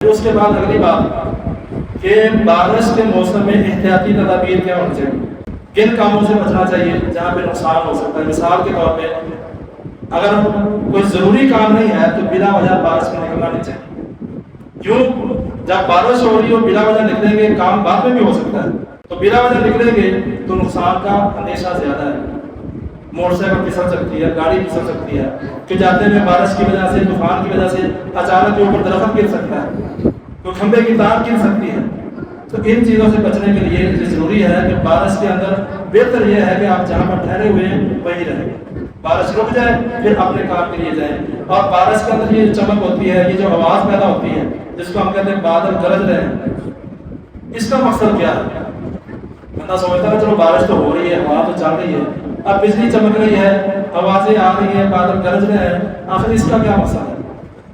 اس کے بعد اگلی بات کہ بارش کے موسم میں احتیاطی تدابیر کیا ہونی چاہیے، کن کاموں سے بچنا چاہیے جہاں پہ نقصان ہو سکتا ہے۔ مثال کے طور پہ اگر کوئی ضروری کام نہیں ہے تو بلا وجہ بارش میں نکلنا نہیں چاہیے۔ کیوں؟ جب بارش ہو رہی ہو بلا وجہ نکلیں گے، کام بعد میں بھی ہو سکتا ہے، تو بلا وجہ نکلیں گے تو نقصان کا اندیشہ زیادہ ہے۔ موٹر سائیکل پھسل سکتی ہے، گاڑی پھسل سکتی ہے، کہ جاتے میں بارش کی وجہ سے، طوفان کی وجہ سے اچانک کے اوپر درخت گر سکتا ہے، تو کھمبے کی تار گر سکتی ہے۔ تو ان چیزوں سے بچنے کے لیے ضروری ہے کہ بارش کے اندر بہتر یہ ہے کہ آپ جہاں پر ٹھہرے ہوئے ہیں وہیں رہیں، بارش رک جائے پھر اپنے کام کے لیے جائیں۔ اور بارش کے اندر یہ چمک ہوتی ہے، یہ جو آواز پیدا ہوتی ہے جس کو ہم کہتے ہیں بادل گرج رہے ہیں، اس کا مقصد کیا ہے؟ بندہ سمجھتا ہے چلو بارش تو ہو رہی ہے، ہوا تو چل رہی ہے، اب بجلی چمک رہی ہے، آوازیں آ رہی ہیں، بادل گرج رہے ہیں، آخر اس کا کیا مقصد ہے؟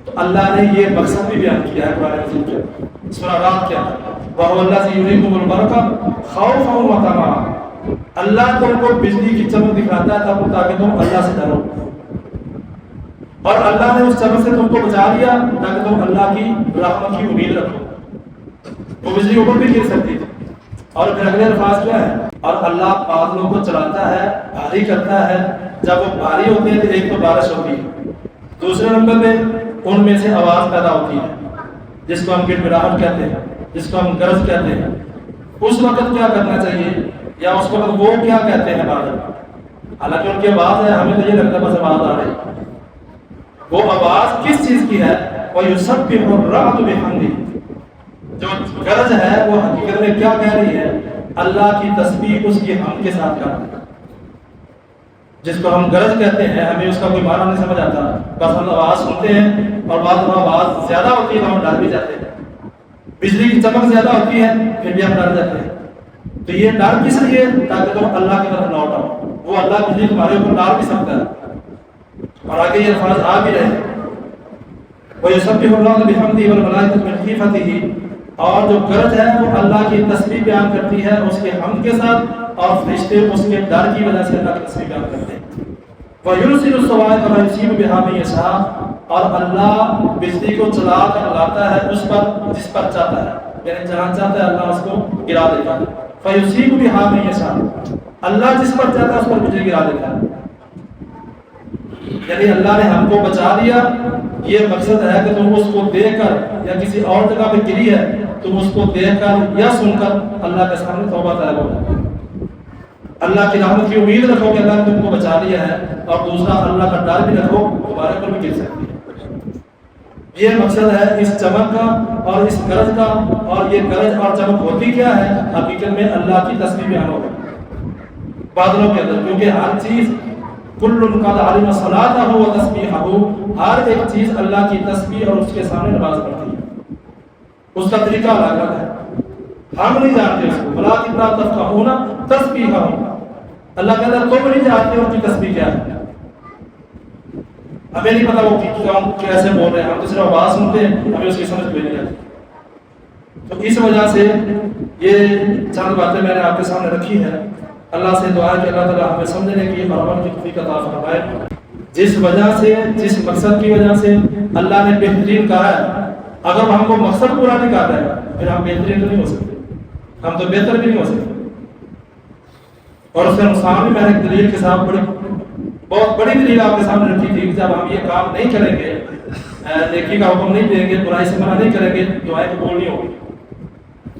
تو اللہ نے یہ مقصد بھی بیان کیا ہے قرآن مجید کے سورہ رات کے اندر، وَهُوَ الَّذِي يُرِيكُمُ الْبَرْقَ خَوْفًا وَطَمَعًا، اللہ تم کو بجلی کی چمک دکھاتا ہے تاکہ تم اللہ سے ڈرو، اور اللہ نے اس چمک سے تم کو بچا لیا تاکہ تم اللہ کی رحمت کی امید رکھو۔ وہ بجلی اوپر بھی گر سکتی تھی۔ اور پھر اگلے الفاظ کیا ہے؟ اور اللہ بادلوں کو چلاتا ہے، بھاری کرتا ہے، جب وہ بھاری ہوتے ہیں تو ایک تو بارش ہوتی ہے، دوسرے نمبر پہ ان میں سے آواز پیدا ہوتی ہے جس کو ہم گڑگڑاہٹ کہتے ہیں، جس کو ہم گرج کہتے ہیں۔ اس وقت کیا کرنا چاہیے، یا اس وقت وہ کیا کہتے ہیں بادل؟ حالانکہ ان کی آواز ہے، ہمیں تو یہ لگتا ہے بس آواز آ رہی، وہ آواز کس چیز کی ہے؟ وَيُسَبِّحُ الرَّعْدُ بِحَمْدِهِ، جو گرج ہے وہ حقیقت میں کیا کہہ رہی ہے؟ اللہ کی تسبیح اس کی حمد کے ساتھ کر رہی ہے۔ جس کو ہم گرج کہتے ہیں ہمیں اس کا کوئی معنی نہیں سمجھ آتا، بس ہم آواز سنتے ہیں اور بعض آواز زیادہ ہوتی ہے تو ہم ڈر بھی جاتے ہیں، بجلی کی چمک زیادہ ہوتی ہے پھر بھی ہم ڈر جاتے ہیں۔ تو یہ ڈر کس لیے؟ تاکہ تم اللہ کی طرف لوٹ آؤ، وہ اللہ بجلی تمہارے اوپر ڈال بھی سکتا ہے۔ اور آگے یہ الفاظ آ بھی رہے ہیں، وَيُسَبِّحُ الرَّعْدُ بِحَمْدِهِ وَالْمَلَائِكَةُ مِنْ خِيفَتِهِ، اور جو گرج ہے وہ اللہ کی تسبیح بیان کرتی ہے اس کے حمد کے ساتھ، اور فرشتے اس کے ڈر کی وجہ سے اللہ کی تسبیح بیان کرتے ہیں۔ وَيُرْسِلُ الصَّوَاعِقَ فَيُصِيبُ بِهَا مَن يَشَاءُ، اور اللہ بجلی کو چلا کر لاتا ہے اس پر جس پر چاہتا ہے، یعنی جہاں چاہتا ہے اللہ اس کو گرا دیتا ہے۔ فَيُصِيبُ بِهَا مَن يَشَاءُ، اللہ جس پر چاہتا ہے اس پر بجلی گرا دیتا ہے، یعنی اللہ نے ہم کو بچا لیا۔ یہ مقصد ہے کہ تم اس کو دیکھ کر، یا کسی اور جگہ پہ گری ہے تم اس کو دیکھ کر یا سن کر اللہ کے سامنے توبہ طلب ہو، اللہ کی رحمت کی امید رکھو کہ اللہ نے تم کو بچا لیا ہے، اور دوسرا اللہ کا ڈر بھی رکھو، تمہارے پر بھی گر سکتی ہے۔ یہ مقصد ہے اس چمک کا اور اس گرج کا، اور یہ گرج اور چمک ہوتی کیا ہے؟ حقیقت میں اللہ کی تسبیح بیان ہوگی بادلوں کے اندر، کیونکہ ہر چیز کل قد علم صلاتہ و تسبیحہ، ہر ایک چیز اللہ کی تسبیح اور اس کے سامنے نماز پڑھتی ہے، اس کا طریقہ الگ الگ ہے، ہم نہیں جانتے اس کو، وَلَٰكِنَّ لَا تَفْقَهُونَ تَسْبِيحَهُمْ، اللہ کہتا ہے تم نہیں جانتے ان کی تسبیح کیا ہے، ہمیں نہیں پتا وہ کیسے بول رہے ہیں، ہم تو صرف آواز سنتے ہیں، ہمیں اس کی سمجھ کوئی نہیں آتی۔ تو اس وجہ سے یہ چند باتیں میں نے آپ کے سامنے رکھی ہیں۔ اللہ سے دعا ہے کہ اللہ تعالیٰ ہمیں سمجھنے کی اور عمل کی توفیق عطا فرمائے۔ جس وجہ سے، جس مقصد کی وجہ سے اللہ نے بہترین کہا ہے، اگر ہم کو مقصد پورا نہیں کر رہے پھر ہم بہترین تو نہیں ہو سکتے، ہم تو بہتر بھی نہیں ہو سکتے۔ اور اس کا نقصان بھی میں نے ایک دلیل کے ساتھ بہت بڑی دلیل آپ کے سامنے رکھی تھی، جب ہم یہ کام نہیں کریں گے، نیکی کا حکم نہیں دیں گے، برائی سے منع نہیں کریں گے، دعائیں قبول نہیں ہوگی۔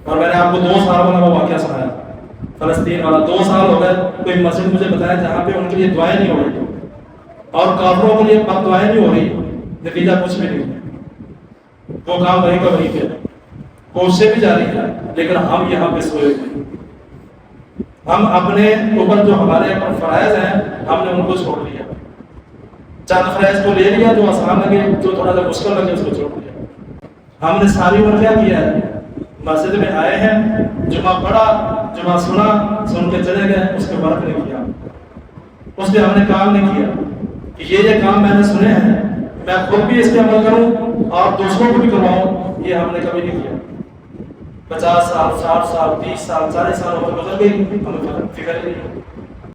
اور میں نے آپ کو 2 سال والا وہ واقعہ سنایا، فلسطین والا، 2 سال ہو گئے، کوئی مسجد مجھے بتایا جہاں پہ ان کے لیے دعائیں نہیں ہو رہی اور کافروں کے لیے اب دعائیں نہیں ہو رہی، نتیجہ کچھ بھی نہیں، وہ کام وہیں کا وہیں پہ، کوششیں بھی جاری ہیں، لیکن ہم یہاں پہ سوئے ہوئے، ہم اپنے اوپر جو ہمارے اوپر فرائض ہیں ہم نے ان کو چھوڑ دیا، چند فرائض کو لے لیا جو آسان لگے، جو تھوڑا سا مشکل لگے اس کو چھوڑ دیا۔ ہم نے ساری عمر کیا کیا ہے؟ مسجد میں آئے ہیں، جمعہ پڑھا، جمعہ سنا، سن کے چلے گئے، اس کے فرق نہیں کیا، اس پہ ہم نے کام نہیں کیا کہ یہ کام میں نے سنے ہیں میں خود بھی اس پہ عمل کروں اور دوسروں کو بھی کرواؤں، یہ ہم نے کبھی نہیں کیا۔ 50 سال، 60 سال، 30 سال، 40 سال ہوتے گزر گئی، ہمیں فکر نہیں۔